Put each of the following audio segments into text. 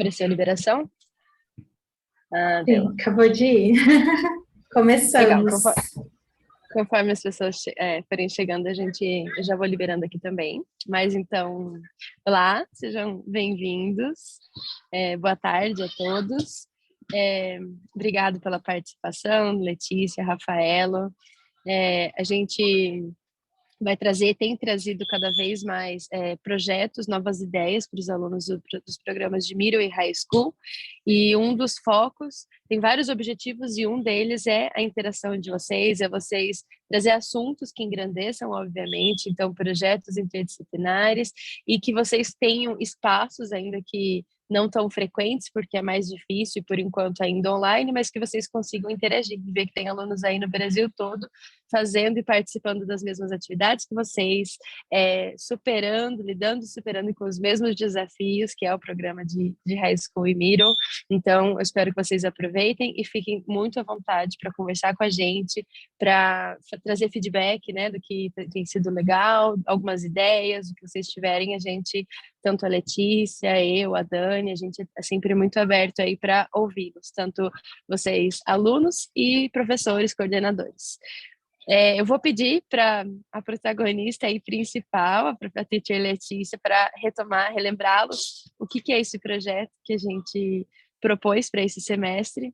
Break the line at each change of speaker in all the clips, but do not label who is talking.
Apareceu a liberação?
Sim, acabou de ir. Começamos.
Legal. Conforme as pessoas forem chegando, eu já vou liberando aqui também. Mas então, olá, sejam bem-vindos. Boa tarde a todos. Obrigado pela participação, Letícia, Rafaelo. A gente tem trazido cada vez mais projetos, novas ideias para os alunos dos programas de Middle e High School, e um dos focos tem vários objetivos, e um deles é a interação de vocês, é vocês trazer assuntos que engrandeçam, obviamente, então projetos interdisciplinares, e que vocês tenham espaços ainda que não tão frequentes, porque é mais difícil, por enquanto, ainda online, mas que vocês consigam interagir, ver que tem alunos aí no Brasil todo fazendo e participando das mesmas atividades que vocês, superando com os mesmos desafios, que é o programa de High School e Middle. Então, eu espero que vocês aproveitem e fiquem muito à vontade para conversar com a gente, para trazer feedback, né, do que tem sido legal, algumas ideias, o que vocês tiverem, a gente, tanto a Letícia, eu, a Dani, a gente é sempre muito aberto aí para ouvi-los, tanto vocês, alunos e professores, coordenadores. Eu vou pedir para a protagonista aí principal, a teacher Letícia, para relembrá-los o que é esse projeto que a gente propôs para esse semestre,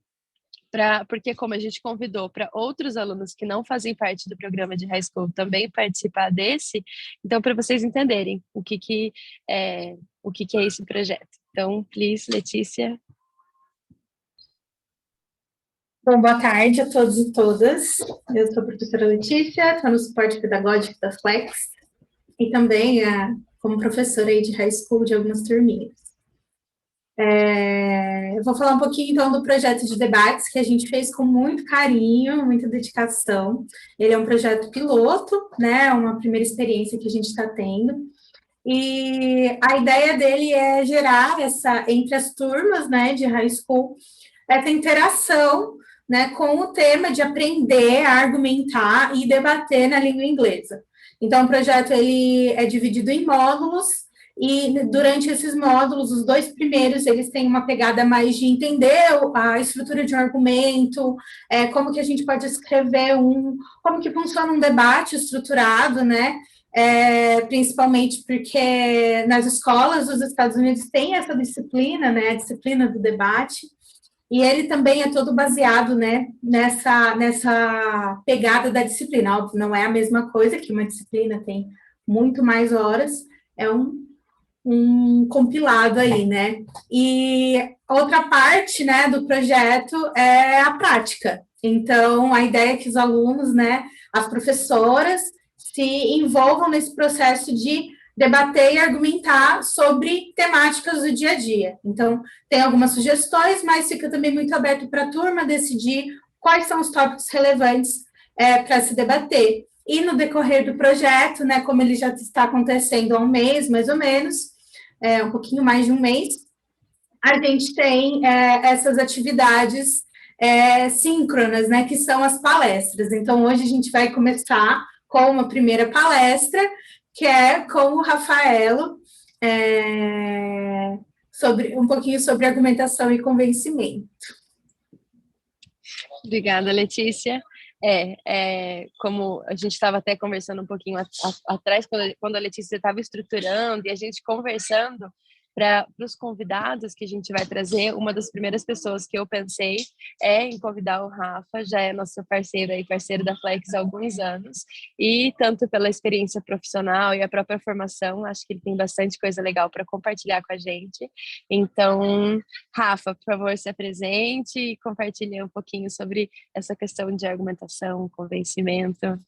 porque como a gente convidou para outros alunos que não fazem parte do programa de High School também participar desse, então para vocês entenderem o que é esse projeto. Então, please, Letícia.
Bom, boa tarde a todos e todas. Eu sou a professora Letícia, estou no suporte pedagógico da Flex e também como professora aí de High School de algumas turminhas. Eu vou falar um pouquinho, então, do projeto de debates que a gente fez com muito carinho, muita dedicação. Ele é um projeto piloto, né, uma primeira experiência que a gente está tendo. E a ideia dele é gerar entre as turmas, né, de High School, essa interação, né, com o tema de aprender a argumentar e debater na língua inglesa. Então, o projeto ele é dividido em módulos, e durante esses módulos, os 2 primeiros, eles têm uma pegada mais de entender a estrutura de um argumento, como que a gente pode escrever como que funciona um debate estruturado, né, principalmente porque nas escolas dos Estados Unidos tem essa disciplina, né, a disciplina do debate, e ele também é todo baseado, né, nessa pegada da disciplina. Óbvio, não é a mesma coisa, que uma disciplina tem muito mais horas, é um compilado aí, né? E outra parte, né, do projeto é a prática. Então, a ideia é que os alunos, né, as professoras, se envolvam nesse processo de debater e argumentar sobre temáticas do dia a dia. Então, tem algumas sugestões, mas fica também muito aberto para a turma decidir quais são os tópicos relevantes para se debater. E no decorrer do projeto, né, como ele já está acontecendo há um mês, mais ou menos, um pouquinho mais de um mês, a gente tem essas atividades síncronas, né, que são as palestras. Então, hoje a gente vai começar com uma primeira palestra, que é com o Rafaelo, um pouquinho sobre argumentação e convencimento.
Obrigada, Letícia. Como a gente estava até conversando um pouquinho atrás, quando a Letícia estava estruturando e a gente conversando para os convidados que a gente vai trazer, uma das primeiras pessoas que eu pensei em convidar o Rafa, já é nosso parceiro aí, parceiro da Flex há alguns anos, e tanto pela experiência profissional e a própria formação, acho que ele tem bastante coisa legal para compartilhar com a gente. Então, Rafa, por favor, se apresente e compartilhe um pouquinho sobre essa questão de argumentação, convencimento.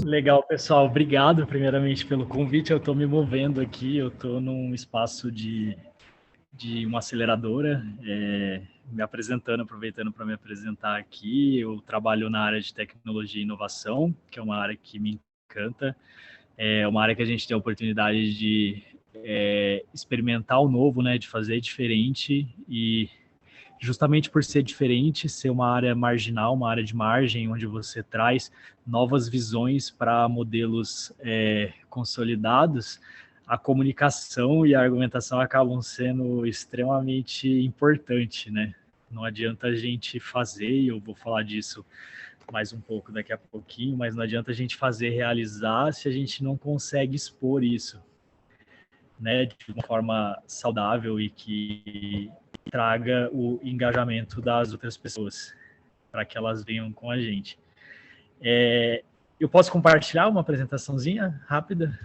Legal, pessoal. Obrigado, primeiramente, pelo convite. Eu estou me movendo aqui, eu estou num espaço de uma aceleradora, me apresentando, aproveitando para me apresentar aqui. Eu trabalho na área de tecnologia e inovação, que é uma área que me encanta. É uma área que a gente tem a oportunidade de experimentar o novo, né, de fazer diferente, e justamente por ser diferente, ser uma área marginal, uma área de margem, onde você traz novas visões para modelos consolidados, a comunicação e a argumentação acabam sendo extremamente importantes, né? Não adianta a gente fazer, e eu vou falar disso mais um pouco daqui a pouquinho, mas não adianta a gente fazer realizar se a gente não consegue expor isso, né, de uma forma saudável e que traga o engajamento das outras pessoas, para que elas venham com a gente. Eu posso compartilhar uma apresentaçãozinha rápida?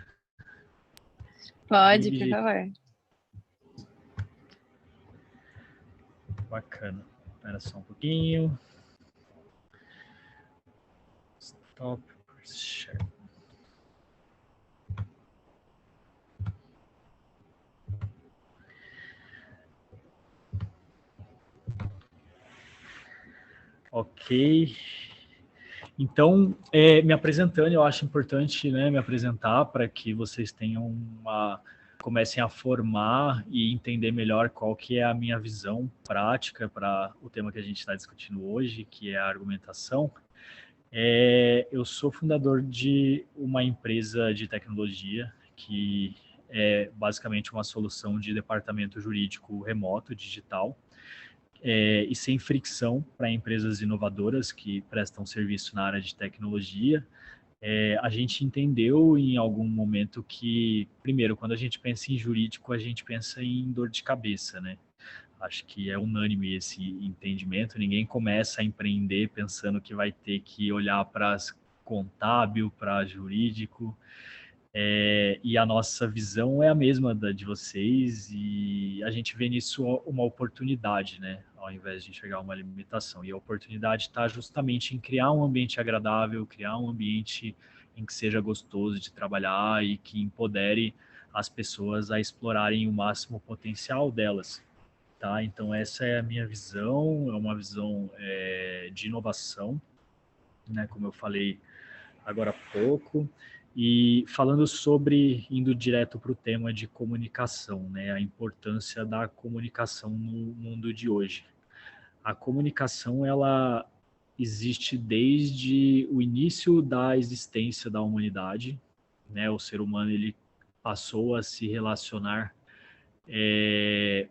Pode, por favor.
Bacana. Espera só um pouquinho. Stop share. Ok. Então, me apresentando, eu acho importante, né, me apresentar para que vocês tenham comecem a formar e entender melhor qual que é a minha visão prática para o tema que a gente está discutindo hoje, que é a argumentação. Eu sou fundador de uma empresa de tecnologia que é basicamente uma solução de departamento jurídico remoto, digital, e sem fricção para empresas inovadoras que prestam serviço na área de tecnologia. A gente entendeu em algum momento que, primeiro, quando a gente pensa em jurídico, a gente pensa em dor de cabeça, né? Acho que é unânime esse entendimento. Ninguém começa a empreender pensando que vai ter que olhar para contábil, para jurídico. E a nossa visão é a mesma da de vocês, e a gente vê nisso uma oportunidade, né? Ao invés de enxergar uma limitação. E a oportunidade está justamente em criar um ambiente agradável, criar um ambiente em que seja gostoso de trabalhar e que empodere as pessoas a explorarem o máximo potencial delas. Tá? Então, essa é a minha visão, é uma visão de inovação, né? Como eu falei agora há pouco. E falando sobre, indo direto para o tema de comunicação, né? A importância da comunicação no mundo de hoje. A comunicação, ela existe desde o início da existência da humanidade, né? O ser humano, ele passou a se relacionar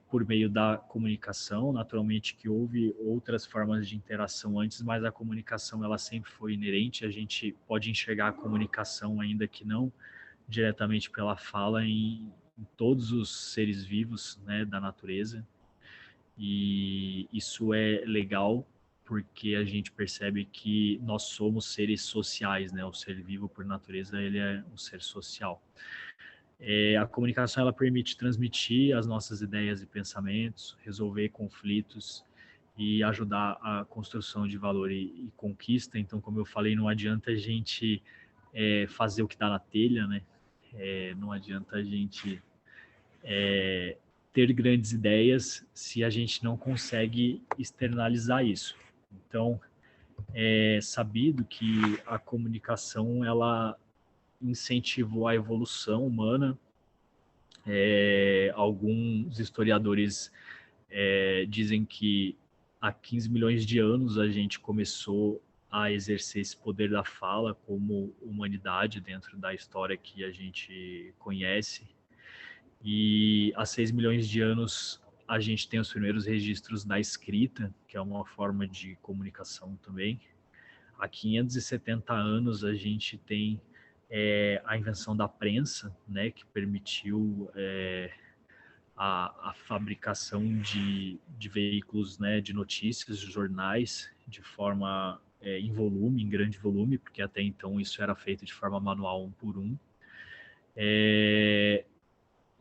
por meio da comunicação. Naturalmente que houve outras formas de interação antes, mas a comunicação ela sempre foi inerente. A gente pode enxergar a comunicação, ainda que não diretamente pela fala, em todos os seres vivos, né, da natureza. E isso é legal porque a gente percebe que nós somos seres sociais, né? O ser vivo, por natureza, ele é um ser social. A comunicação ela permite transmitir as nossas ideias e pensamentos, resolver conflitos e ajudar a construção de valor e conquista. Então, como eu falei, não adianta a gente fazer o que está na telha, né? Não adianta a gente ter grandes ideias se a gente não consegue externalizar isso. Então, é sabido que a comunicação ela incentivou a evolução humana. Alguns historiadores dizem que há 15 milhões de anos a gente começou a exercer esse poder da fala como humanidade dentro da história que a gente conhece. E há 6 milhões de anos a gente tem os primeiros registros da escrita, que é uma forma de comunicação também. Há 570 anos a gente tem a invenção da prensa, né, que permitiu a fabricação de veículos, né, de notícias, de jornais, de forma em volume, em grande volume, porque até então isso era feito de forma manual, um por um.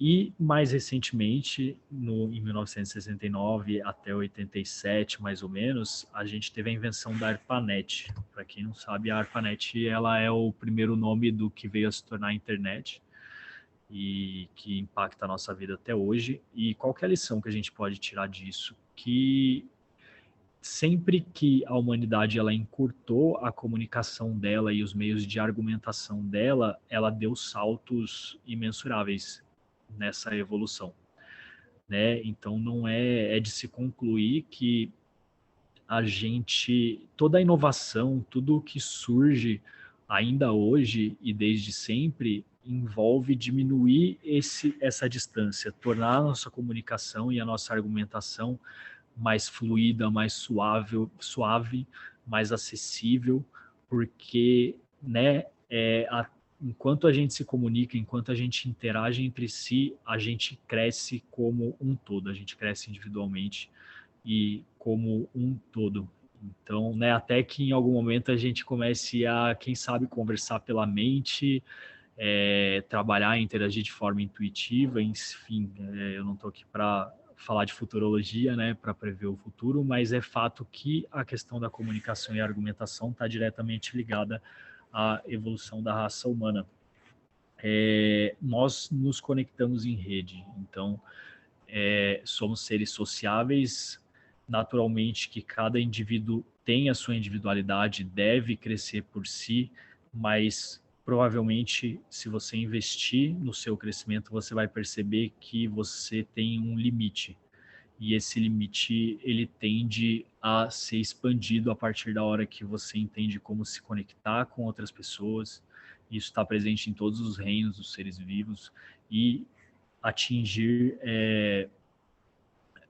E mais recentemente, em 1969 até 87, mais ou menos, a gente teve a invenção da ARPANET. Para quem não sabe, a ARPANET ela é o primeiro nome do que veio a se tornar a internet e que impacta a nossa vida até hoje. E qual que é a lição que a gente pode tirar disso? Que sempre que a humanidade ela encurtou a comunicação dela e os meios de argumentação dela, ela deu saltos imensuráveis nessa evolução, né? Então não é de se concluir que toda a inovação, tudo o que surge ainda hoje e desde sempre, envolve diminuir essa distância, tornar a nossa comunicação e a nossa argumentação mais fluida, mais suave, mais acessível, porque, né, enquanto a gente se comunica, enquanto a gente interage entre si, a gente cresce como um todo, a gente cresce individualmente e como um todo. Então, né, até que em algum momento a gente comece a, quem sabe, conversar pela mente, trabalhar e interagir de forma intuitiva, enfim, eu não estou aqui para falar de futurologia, né, para prever o futuro, mas é fato que a questão da comunicação e argumentação está diretamente ligada à evolução da raça humana. Nós nos conectamos em rede, então somos seres sociáveis, naturalmente que cada indivíduo tem a sua individualidade, deve crescer por si, mas provavelmente se você investir no seu crescimento, você vai perceber que você tem um limite. E esse limite, ele tende a ser expandido a partir da hora que você entende como se conectar com outras pessoas. Isso está presente em todos os reinos dos seres vivos e atingir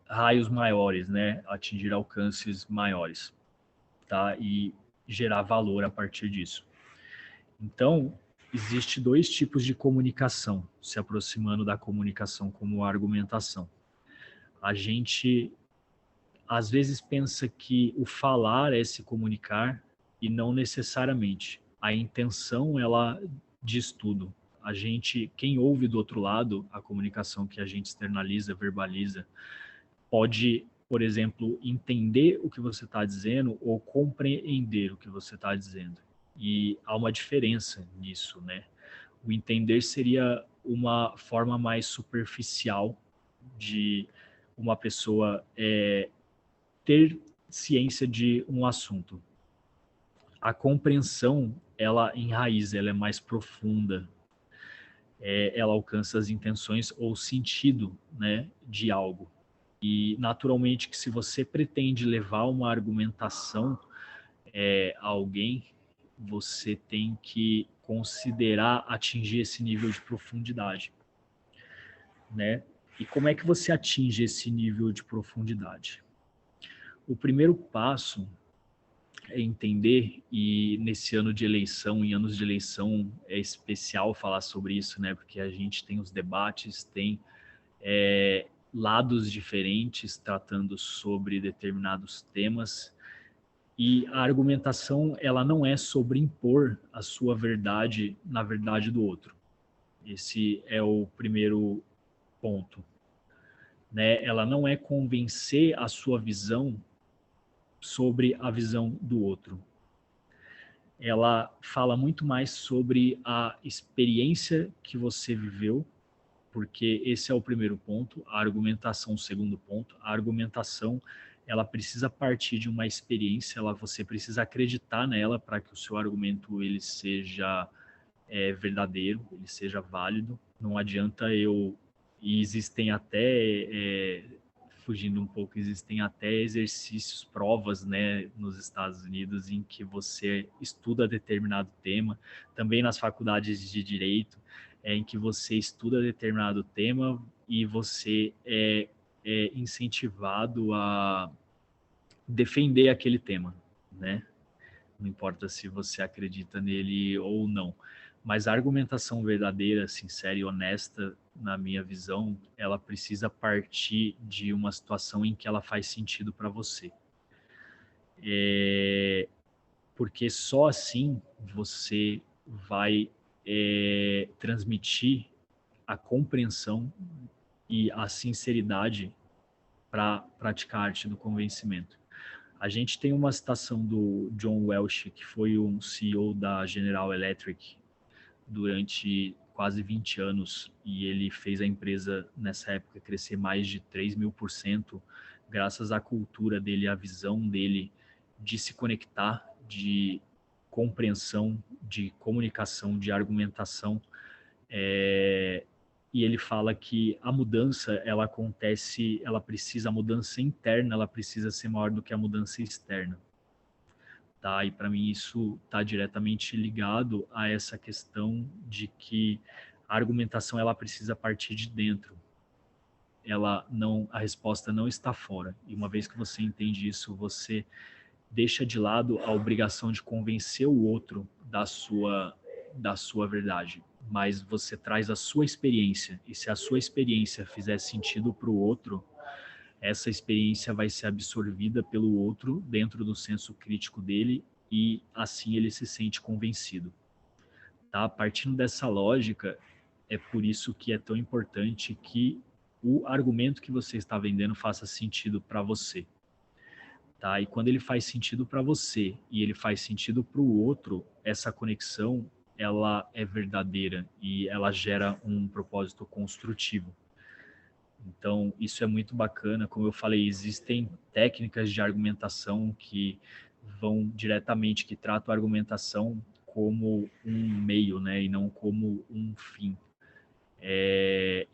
raios maiores, né? Atingir alcances maiores, tá? E gerar valor a partir disso. Então, existe 2 tipos de comunicação, se aproximando da comunicação como argumentação. A gente, às vezes, pensa que o falar é se comunicar e não necessariamente. A intenção, ela diz tudo. A gente, quem ouve do outro lado, a comunicação que a gente externaliza, verbaliza, pode, por exemplo, entender o que você está dizendo ou compreender o que você está dizendo. E há uma diferença nisso, né? O entender seria uma forma mais superficial de uma pessoa ter ciência de um assunto. A compreensão, ela enraiza, ela é mais profunda. Ela alcança as intenções ou sentido, né, de algo. E, naturalmente, que se você pretende levar uma argumentação a alguém, você tem que considerar atingir esse nível de profundidade, né? E como é que você atinge esse nível de profundidade? O primeiro passo é entender, e nesse ano de eleição, em anos de eleição, é especial falar sobre isso, né? Porque a gente tem os debates, tem lados diferentes tratando sobre determinados temas, e a argumentação, ela não é sobre impor a sua verdade na verdade do outro. Esse é o primeiro ponto, né? Ela não é convencer a sua visão sobre a visão do outro. Ela fala muito mais sobre a experiência que você viveu, porque esse é o primeiro ponto, a argumentação, o segundo ponto. A argumentação, ela precisa partir de uma experiência, você precisa acreditar nela para que o seu argumento ele seja verdadeiro, ele seja válido. Não adianta e existem até, fugindo um pouco, existem até exercícios, provas, né, nos Estados Unidos em que você estuda determinado tema, também nas faculdades de direito, em que você estuda determinado tema e você é incentivado a defender aquele tema, né? Não importa se você acredita nele ou não. Mas a argumentação verdadeira, sincera e honesta, na minha visão, ela precisa partir de uma situação em que ela faz sentido para você. Porque só assim você vai transmitir a compreensão e a sinceridade para praticar a arte do convencimento. A gente tem uma citação do John Welch, que foi um CEO da General Electric durante quase 20 anos, e ele fez a empresa nessa época crescer mais de 3.000%, graças à cultura dele, à visão dele de se conectar, de compreensão, de comunicação, de argumentação. E ele fala que a mudança, ela acontece, a mudança interna, ela precisa ser maior do que a mudança externa. Tá? E para mim isso está diretamente ligado a essa questão de que A argumentação ela precisa partir de dentro. A resposta não está fora. E uma vez que você entende isso, você deixa de lado a obrigação de convencer o outro da sua verdade, mas você traz a sua experiência, e se a sua experiência fizer sentido para o outro, essa experiência vai ser absorvida pelo outro dentro do senso crítico dele, e assim ele se sente convencido. Tá? Partindo dessa lógica, é por isso que é tão importante que o argumento que você está vendendo faça sentido para você. Tá? E quando ele faz sentido para você e ele faz sentido para o outro, essa conexão ela é verdadeira e ela gera um propósito construtivo. Então, isso é muito bacana. Como eu falei, existem técnicas de argumentação que vão diretamente, que tratam a argumentação como um meio, né, e não como um fim.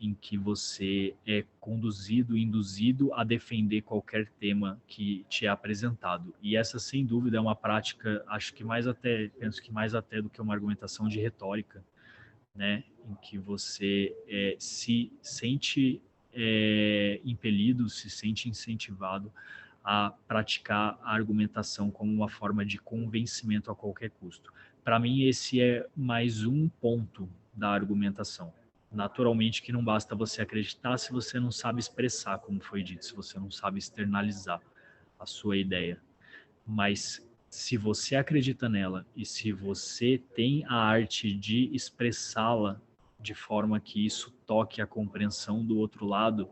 Em que você é conduzido, induzido a defender qualquer tema que te é apresentado. E essa, sem dúvida, é uma prática, penso que mais até do que uma argumentação de retórica, né? Em que você se sente impelido, se sente incentivado a praticar a argumentação como uma forma de convencimento a qualquer custo. Para mim, esse é mais um ponto da argumentação. Naturalmente que não basta você acreditar se você não sabe expressar, como foi dito, se você não sabe externalizar a sua ideia. Mas se você acredita nela e se você tem a arte de expressá-la de forma que isso toque a compreensão do outro lado,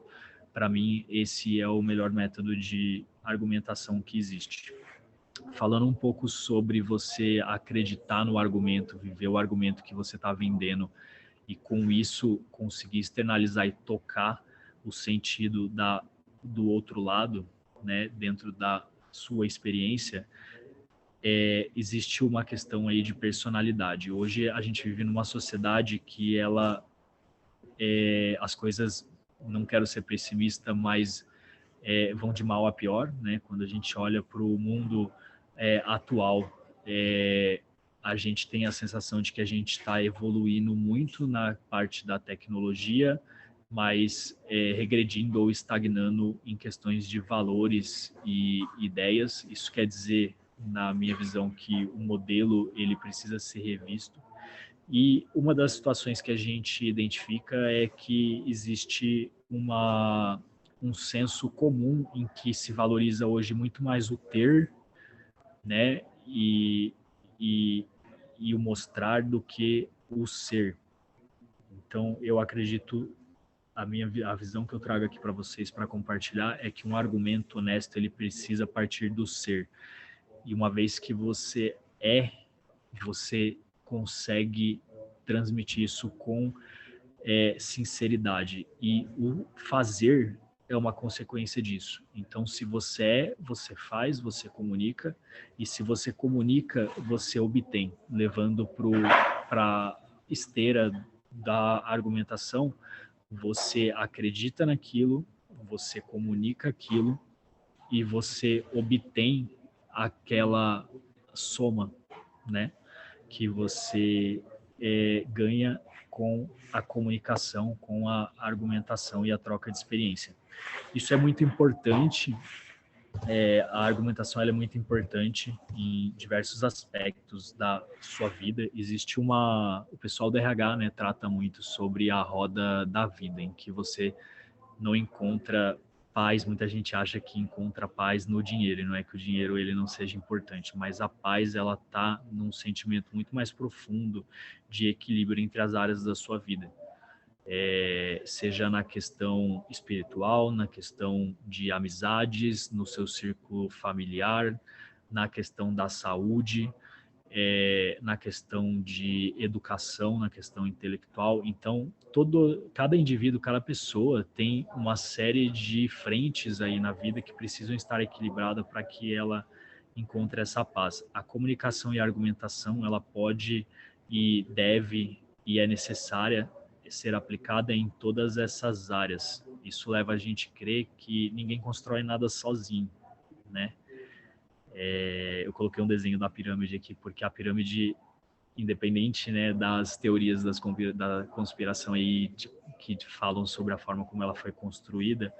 para mim esse é o melhor método de argumentação que existe. Falando um pouco sobre você acreditar no argumento, viver o argumento que você está vendendo, e com isso conseguir externalizar e tocar o sentido do outro lado, né, dentro da sua experiência, existe uma questão aí de personalidade. Hoje a gente vive numa sociedade que as coisas, não quero ser pessimista, mas vão de mal a pior, né? Quando a gente olha para o mundo atual, a gente tem a sensação de que a gente está evoluindo muito na parte da tecnologia, mas regredindo ou estagnando em questões de valores e ideias. Isso quer dizer, na minha visão, que o modelo ele precisa ser revisto. E uma das situações que a gente identifica é que existe um senso comum em que se valoriza hoje muito mais o ter, né, e o mostrar do que o ser. Então, eu acredito, a visão que eu trago aqui para vocês para compartilhar é que um argumento honesto ele precisa partir do ser. E uma vez que você você consegue transmitir isso com sinceridade. E o fazer é uma consequência disso. Então, se você você faz, você comunica, e se você comunica, você obtém, levando para a esteira da argumentação, você acredita naquilo, você comunica aquilo, e você obtém aquela soma, né, que você ganha com a comunicação, com a argumentação e a troca de experiência. Isso é muito importante, a argumentação ela é muito importante em diversos aspectos da sua vida. Existe o pessoal do RH, né, trata muito sobre a roda da vida, em que você não encontra paz. Muita gente acha que encontra paz no dinheiro, e não é que o dinheiro ele não seja importante, mas a paz ela tá num sentimento muito mais profundo de equilíbrio entre as áreas da sua vida, seja na questão espiritual, na questão de amizades, no seu círculo familiar, na questão da saúde, na questão de educação, na questão intelectual. Então, cada indivíduo, cada pessoa tem uma série de frentes aí na vida que precisam estar equilibradas para que ela encontre essa paz. A comunicação e a argumentação, ela pode e deve e é necessária ser aplicada em todas essas áreas. Isso leva a gente a crer que ninguém constrói nada sozinho, né? Eu coloquei um desenho da pirâmide aqui porque a pirâmide independente, né, das teorias da conspiração aí que falam sobre a forma como ela foi construída,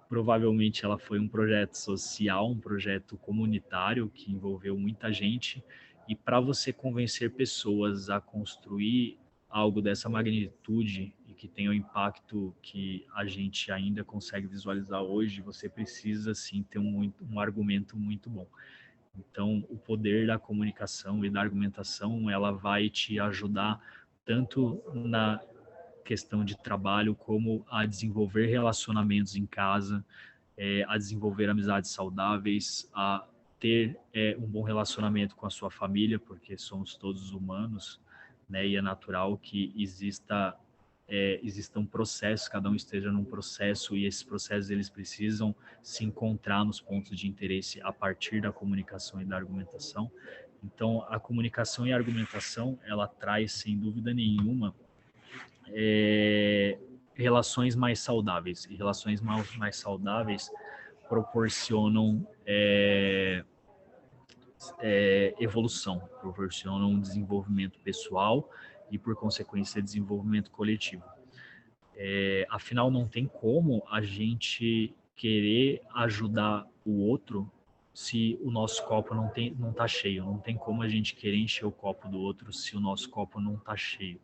provavelmente ela foi um projeto social, um projeto comunitário que envolveu muita gente. E para você convencer pessoas a construir algo dessa magnitude e que tenha o impacto que a gente ainda consegue visualizar hoje, você precisa sim ter um argumento muito bom. Então, o poder da comunicação e da argumentação, ela vai te ajudar tanto na questão de trabalho, como a desenvolver relacionamentos em casa, a desenvolver amizades saudáveis, a ter um bom relacionamento com a sua família, porque somos todos humanos, né? E é natural que existam processos, cada um esteja num processo, e esses processos eles precisam se encontrar nos pontos de interesse a partir da comunicação e da argumentação. Então, a comunicação e a argumentação, ela traz, sem dúvida nenhuma, relações mais saudáveis. E relações mais saudáveis proporcionam evolução, proporcionam desenvolvimento pessoal e, por consequência, desenvolvimento coletivo. Afinal, não tem como a gente querer ajudar o outro se o nosso copo não está cheio. Não tem como a gente querer encher o copo do outro se o nosso copo não está cheio.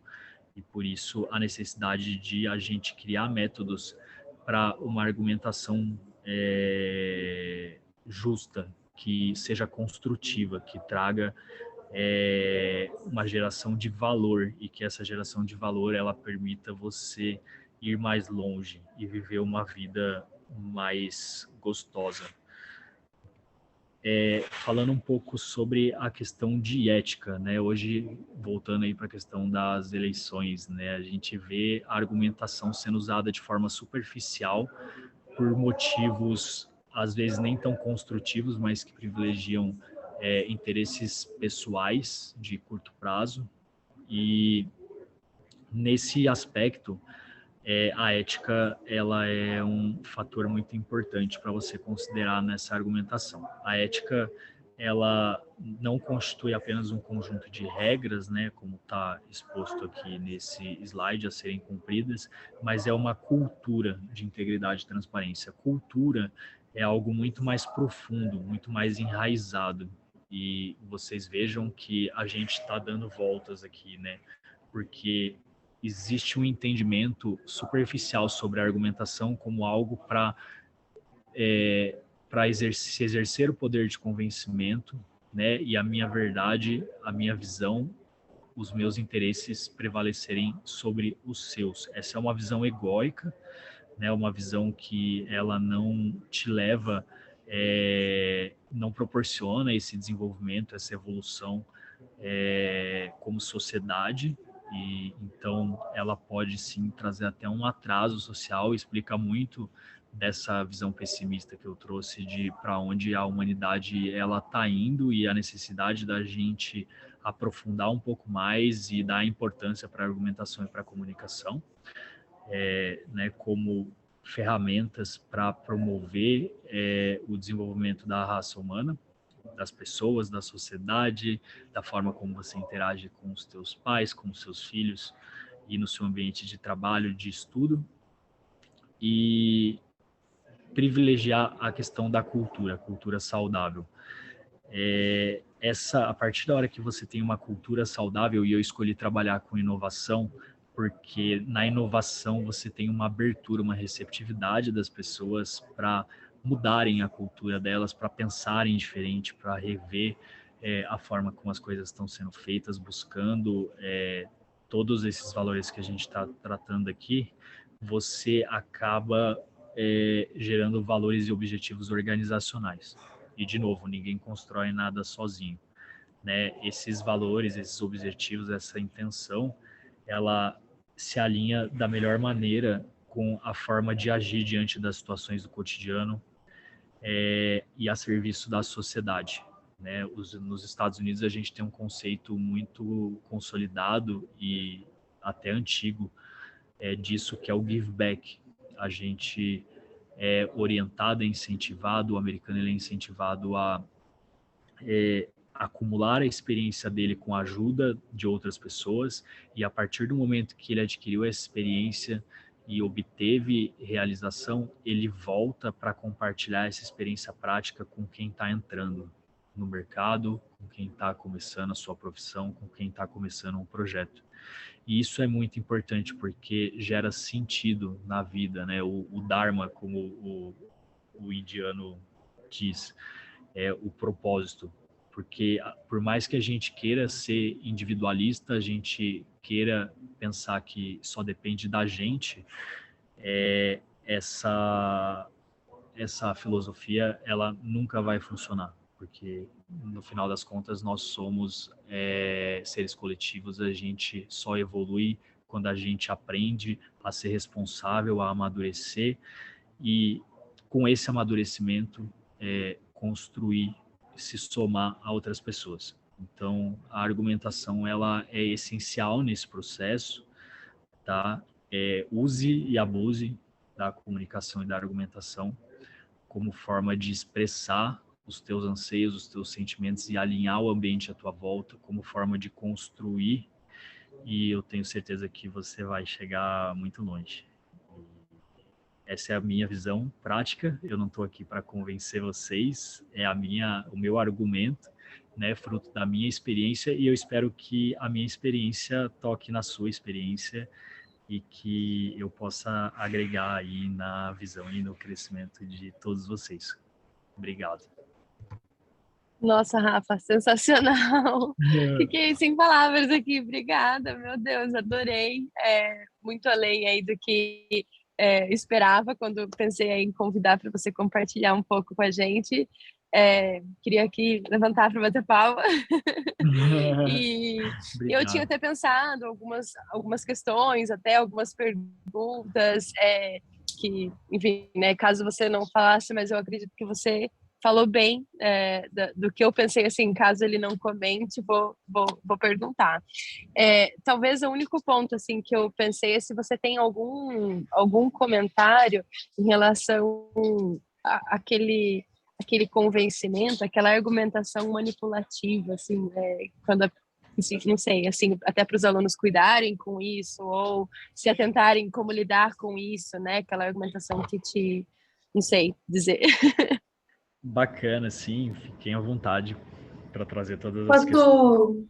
E por isso a necessidade de a gente criar métodos para uma argumentação justa, que seja construtiva, que traga uma geração de valor, e que essa geração de valor ela permita você ir mais longe e viver uma vida mais gostosa. Falando um pouco sobre a questão de ética, né? Hoje, voltando aí para a questão das eleições, né? A gente vê a argumentação sendo usada de forma superficial por motivos, às vezes, nem tão construtivos, mas que privilegiam interesses pessoais de curto prazo. E, nesse aspecto, a ética ela é um fator muito importante para você considerar nessa argumentação. A ética ela não constitui apenas um conjunto de regras, né, como está exposto aqui nesse slide, a serem cumpridas, mas é uma cultura de integridade e transparência. Cultura é algo muito mais profundo, muito mais enraizado. E vocês vejam que a gente está dando voltas aqui, né, porque existe um entendimento superficial sobre a argumentação como algo para se exercer o poder de convencimento, né? E a minha verdade, a minha visão, os meus interesses prevalecerem sobre os seus. Essa é uma visão egóica, né? Uma visão que ela não te leva, não proporciona esse desenvolvimento, essa evolução como sociedade. E então ela pode sim trazer até um atraso social, explica muito dessa visão pessimista que eu trouxe de para onde a humanidade ela está indo, e a necessidade da gente aprofundar um pouco mais e dar importância para a argumentação e para a comunicação, né, como ferramentas para promover o desenvolvimento da raça humana, das pessoas, da sociedade, da forma como você interage com os teus pais, com os seus filhos e no seu ambiente de trabalho, de estudo, e privilegiar a questão da cultura saudável. A partir da hora que você tem uma cultura saudável, e eu escolhi trabalhar com inovação, porque na inovação você tem uma abertura, uma receptividade das pessoas para mudarem a cultura delas, para pensarem diferente, para rever a forma como as coisas estão sendo feitas, buscando todos esses valores que a gente está tratando aqui. Você acaba gerando valores e objetivos organizacionais. E, de novo, ninguém constrói nada sozinho, né? Esses valores, esses objetivos, essa intenção, ela se alinha da melhor maneira com a forma de agir diante das situações do cotidiano e a serviço da sociedade, né? Nos Estados Unidos a gente tem um conceito muito consolidado e até antigo disso, que é o give back. A gente é orientado, é incentivado, o americano ele é incentivado a acumular a experiência dele com a ajuda de outras pessoas, e a partir do momento que ele adquiriu essa experiência e obteve realização, ele volta para compartilhar essa experiência prática com quem está entrando no mercado, com quem está começando a sua profissão, com quem está começando um projeto. E isso é muito importante porque gera sentido na vida, né? O Dharma, como o indiano diz, é o propósito. Porque por mais que a gente queira ser individualista, a gente queira pensar que só depende da gente, essa filosofia ela nunca vai funcionar, porque no final das contas nós somos seres coletivos, a gente só evolui quando a gente aprende a ser responsável, a amadurecer e com esse amadurecimento construir, se somar a outras pessoas. Então a argumentação ela é essencial nesse processo, tá? Use e abuse da comunicação e da argumentação como forma de expressar os teus anseios, os teus sentimentos e alinhar o ambiente à tua volta, como forma de construir, e eu tenho certeza que você vai chegar muito longe. Essa é a minha visão prática, eu não estou aqui para convencer vocês, o meu argumento, né, fruto da minha experiência, e eu espero que a minha experiência toque na sua experiência e que eu possa agregar aí na visão e no crescimento de todos vocês. Obrigado.
Nossa, Rafa, sensacional. Fiquei sem palavras aqui. Obrigada, meu Deus, adorei. Muito além aí do que esperava quando pensei em convidar para você compartilhar um pouco com a gente. Queria aqui levantar para bater palma. E eu tinha até pensado algumas questões, até algumas perguntas que, enfim, né, caso você não falasse, mas eu acredito que você falou bem do que eu pensei, assim, caso ele não comente, vou perguntar. Talvez o único ponto, assim, que eu pensei é se você tem algum comentário em relação àquele convencimento, aquela argumentação manipulativa, assim, quando, assim, não sei, assim, até para os alunos cuidarem com isso, ou se atentarem como lidar com isso, né? Aquela argumentação que não sei dizer.
Bacana, sim, fiquem à vontade para trazer todas as questões.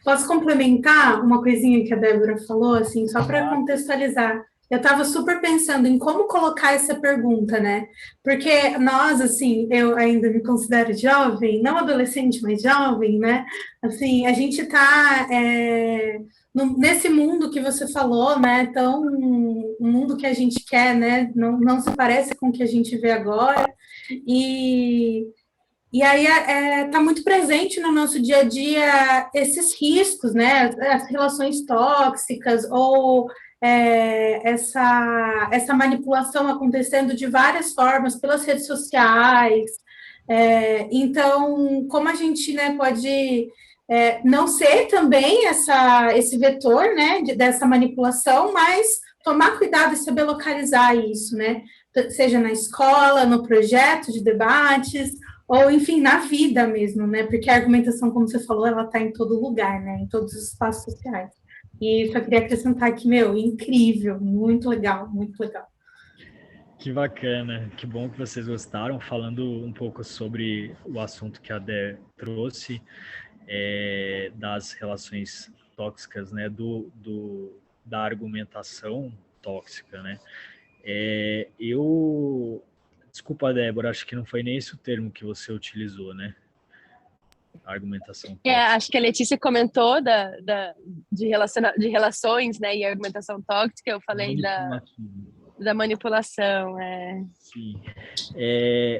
Posso complementar uma coisinha que a Débora falou, assim, só para contextualizar? Eu estava super pensando em como colocar essa pergunta, né? Porque nós, assim, eu ainda me considero jovem, não adolescente, mas jovem, né? Assim, a gente está nesse mundo que você falou, né? Tão um mundo que a gente quer, né? Não se parece com o que a gente vê agora. E aí está muito presente no nosso dia a dia esses riscos, né? As relações tóxicas ou essa manipulação acontecendo de várias formas pelas redes sociais. Então, como a gente, né, pode não ser também esse vetor, né, dessa manipulação, mas tomar cuidado e saber localizar isso, né? Seja na escola, no projeto de debates, ou, enfim, na vida mesmo, né? Porque a argumentação, como você falou, ela está em todo lugar, né? Em todos os espaços sociais. E só queria acrescentar que, incrível, muito legal, muito legal.
Que bacana, que bom que vocês gostaram. Falando um pouco sobre o assunto que a Dé trouxe, das relações tóxicas, né? Da argumentação tóxica, né? Desculpa, Débora, acho que não foi nem esse o termo que você utilizou, né? A argumentação tóxica.
Acho que a Letícia comentou de relações, né, e argumentação tóxica, eu falei da manipulação.
Sim.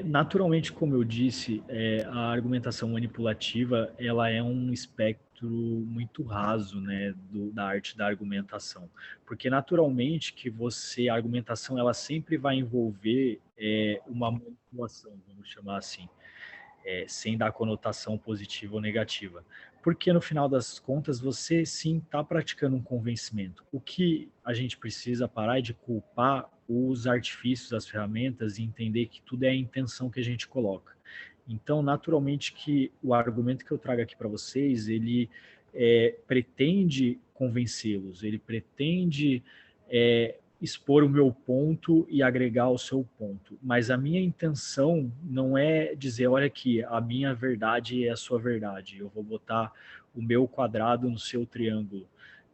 Naturalmente, como eu disse, a argumentação manipulativa ela é um espectro muito raso, né, da arte da argumentação, porque naturalmente a argumentação ela sempre vai envolver uma manipulação, vamos chamar assim, sem dar conotação positiva ou negativa, porque no final das contas você sim está praticando um convencimento. O que a gente precisa parar é de culpar os artifícios, as ferramentas e entender que tudo é a intenção que a gente coloca. Então, naturalmente que o argumento que eu trago aqui para vocês, ele pretende convencê-los, ele pretende expor o meu ponto e agregar o seu ponto. Mas a minha intenção não é dizer, olha aqui, a minha verdade é a sua verdade, eu vou botar o meu quadrado no seu triângulo,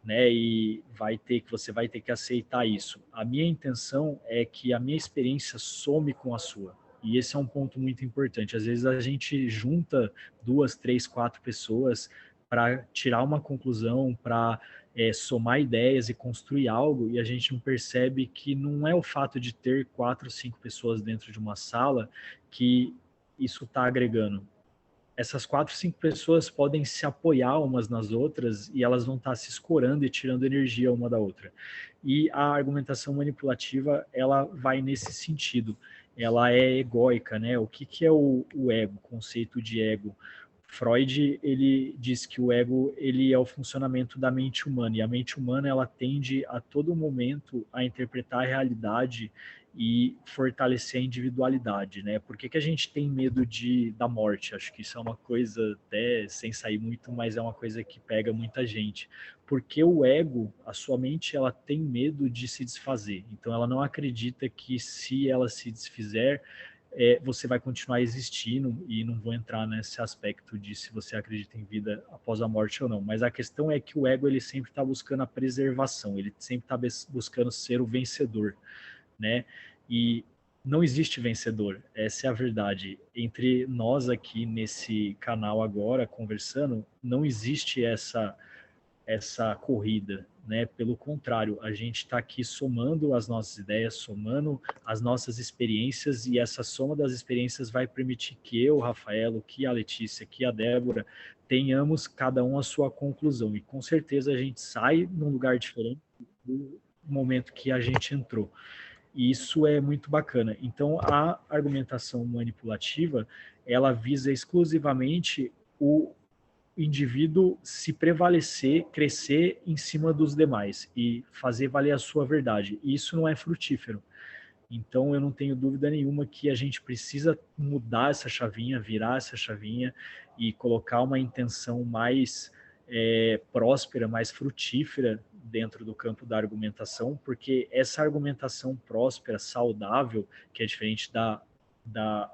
né? E você vai ter que aceitar isso. A minha intenção é que a minha experiência some com a sua. E esse é um ponto muito importante. Às vezes a gente junta 2, 3, 4 pessoas para tirar uma conclusão, para somar ideias e construir algo, e a gente não percebe que não é o fato de ter 4, 5 pessoas dentro de uma sala que isso está agregando. Essas 4, 5 pessoas podem se apoiar umas nas outras e elas vão estar se escorando e tirando energia uma da outra. E a argumentação manipulativa, ela vai nesse sentido. Ela é egóica, né? O que é o ego, o conceito de ego? Freud, ele diz que o ego, ele é o funcionamento da mente humana, e a mente humana, ela tende a todo momento a interpretar a realidade e fortalecer a individualidade, né? Por que a gente tem medo da morte? Acho que isso é uma coisa, até sem sair muito, mas é uma coisa que pega muita gente. Porque o ego, a sua mente, ela tem medo de se desfazer. Então, ela não acredita que se ela se desfizer, você vai continuar existindo, e não vou entrar nesse aspecto de se você acredita em vida após a morte ou não, mas a questão é que o ego, ele sempre está buscando a preservação, ele sempre está buscando ser o vencedor, né? E não existe vencedor, essa é a verdade. Entre nós aqui nesse canal agora, conversando, não existe essa corrida, né? Pelo contrário, a gente está aqui somando as nossas ideias, somando as nossas experiências, e essa soma das experiências vai permitir que eu, Rafael, que a Letícia, que a Débora, tenhamos cada um a sua conclusão. E com certeza a gente sai num lugar diferente do momento que a gente entrou. E isso é muito bacana. Então, a argumentação manipulativa, ela visa exclusivamente o indivíduo se prevalecer, crescer em cima dos demais e fazer valer a sua verdade. E isso não é frutífero. Então, eu não tenho dúvida nenhuma que a gente precisa mudar essa chavinha, virar essa chavinha e colocar uma intenção mais próspera, mais frutífera dentro do campo da argumentação, porque essa argumentação próspera, saudável, que é diferente da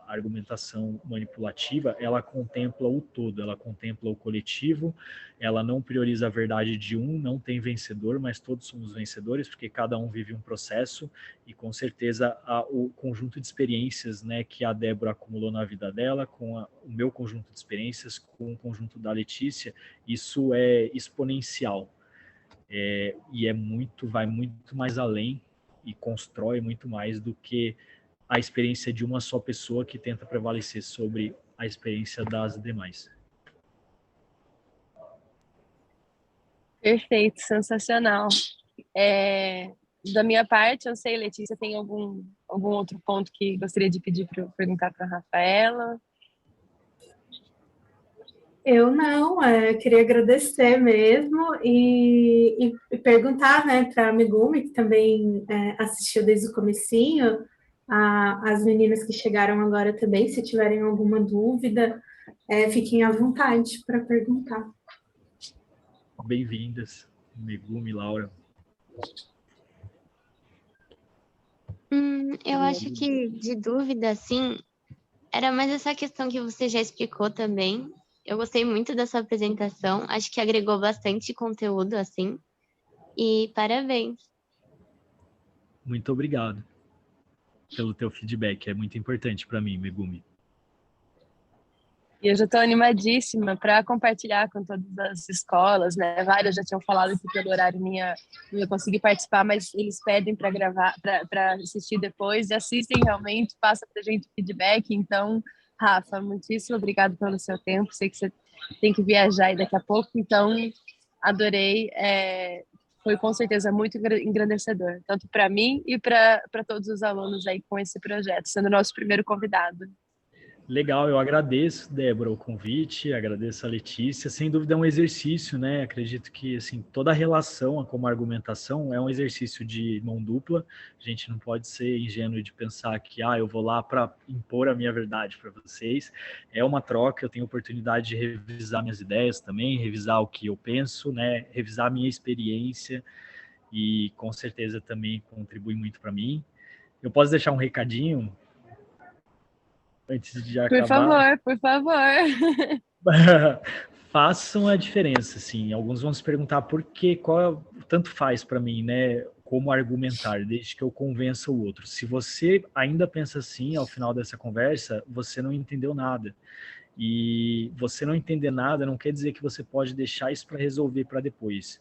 argumentação manipulativa, ela contempla o todo, ela contempla o coletivo, ela não prioriza a verdade de um, não tem vencedor, mas todos somos vencedores, porque cada um vive um processo, e com certeza o conjunto de experiências, né, que a Débora acumulou na vida dela, com o meu conjunto de experiências, com o conjunto da Letícia, isso é exponencial, e vai muito mais além e constrói muito mais do que a experiência de uma só pessoa que tenta prevalecer sobre a experiência das demais.
Perfeito, sensacional. Da minha parte, eu sei, Letícia, tem algum outro ponto que gostaria de pedir para perguntar para a Rafaela?
Eu não, queria agradecer mesmo e perguntar, né, para a Megumi, que também assistiu desde o comecinho, as meninas que chegaram agora também, se tiverem alguma dúvida, fiquem à vontade para perguntar.
Bem-vindas, Megumi, Laura.
Eu acho que de dúvida, assim, era mais essa questão que você já explicou também. Eu gostei muito da sua apresentação, acho que agregou bastante conteúdo, assim, e parabéns.
Muito obrigado pelo teu feedback, é muito importante para mim, Megumi.
E eu já estou animadíssima para compartilhar com todas as escolas, né? Várias já tinham falado que pelo horário não ia conseguir participar, mas eles pedem para gravar, para assistir depois, e assistem realmente, passa para a gente feedback. Então, Rafa, muitíssimo obrigado pelo seu tempo. Sei que você tem que viajar aí daqui a pouco, então adorei. Foi com certeza muito engrandecedor, tanto para mim e para todos os alunos aí com esse projeto, sendo nosso primeiro convidado.
Legal, eu agradeço, Débora, o convite, agradeço a Letícia. Sem dúvida é um exercício, né? Acredito que assim, toda relação como argumentação é um exercício de mão dupla. A gente não pode ser ingênuo de pensar que eu vou lá para impor a minha verdade para vocês. É uma troca, eu tenho oportunidade de revisar minhas ideias também, revisar o que eu penso, né? Revisar a minha experiência e com certeza também contribui muito para mim. Eu posso deixar um recadinho antes de
Por
acabar?
favor, por favor.
Façam a diferença, sim. Alguns vão se perguntar por quê, tanto faz para mim, né? Como argumentar, desde que eu convença o outro. Se você ainda pensa assim, ao final dessa conversa, você não entendeu nada. E você não entender nada não quer dizer que você pode deixar isso para resolver para depois.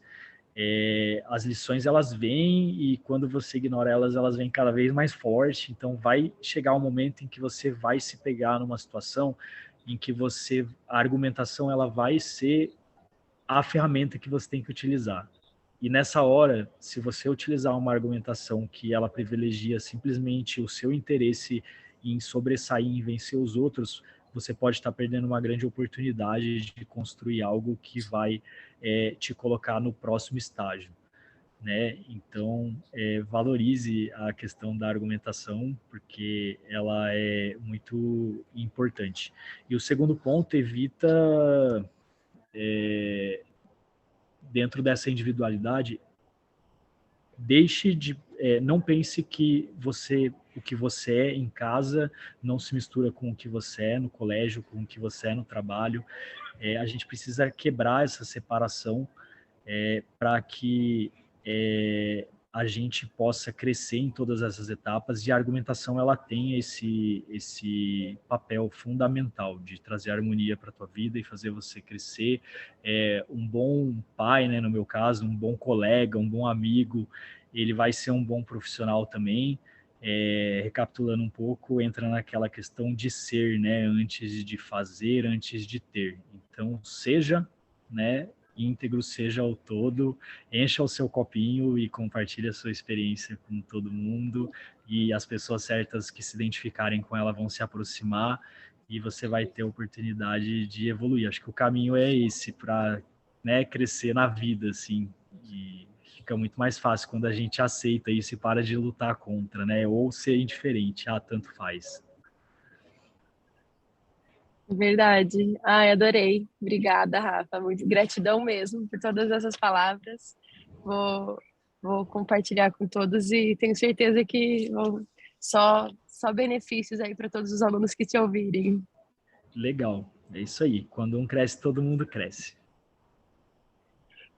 As lições elas vêm e quando você ignora elas, elas vêm cada vez mais forte. Então vai chegar um momento em que você vai se pegar numa situação em que a argumentação ela vai ser a ferramenta que você tem que utilizar. E nessa hora, se você utilizar uma argumentação que ela privilegia simplesmente o seu interesse em sobressair e vencer os outros, você pode estar perdendo uma grande oportunidade de construir algo que vai te colocar no próximo estágio. Né? Então, valorize a questão da argumentação, porque ela é muito importante. E o segundo ponto, evita, dentro dessa individualidade, não pense que o que você é em casa não se mistura com o que você é no colégio, com o que você é no trabalho. A gente precisa quebrar essa separação para que a gente possa crescer em todas essas etapas, e a argumentação ela tem esse papel fundamental de trazer harmonia para a tua vida e fazer você crescer. Um bom pai, né, no meu caso, um bom colega, um bom amigo, ele vai ser um bom profissional também. Recapitulando um pouco, entra naquela questão de ser, né, antes de fazer, antes de ter. Então, seja, né, íntegro, seja ao todo, encha o seu copinho e compartilhe a sua experiência com todo mundo, e as pessoas certas que se identificarem com ela vão se aproximar e você vai ter a oportunidade de evoluir. Acho que o caminho é esse para, né, crescer na vida, assim, e fica muito mais fácil quando a gente aceita isso e para de lutar contra, né, ou ser indiferente, tanto faz.
Verdade. Ai, adorei. Obrigada, Rafa. Muito gratidão mesmo por todas essas palavras. Vou, vou compartilhar com todos e tenho certeza que só benefícios aí para todos os alunos que te ouvirem.
Legal, é isso aí. Quando um cresce, todo mundo cresce.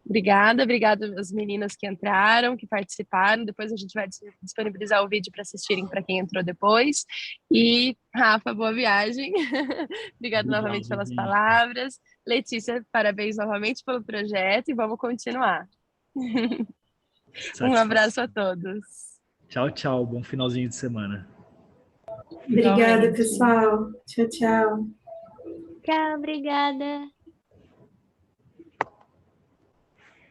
Obrigada às meninas que entraram, que participaram. Depois a gente vai disponibilizar o vídeo para assistirem para quem entrou depois. E, Rafa, boa viagem. Obrigada novamente pelas
gente.
palavras. Letícia, parabéns novamente pelo projeto e vamos continuar. Um abraço a todos.
Tchau, tchau. Bom finalzinho de semana.
Obrigada, pessoal. Tchau, tchau.
Tchau, obrigada.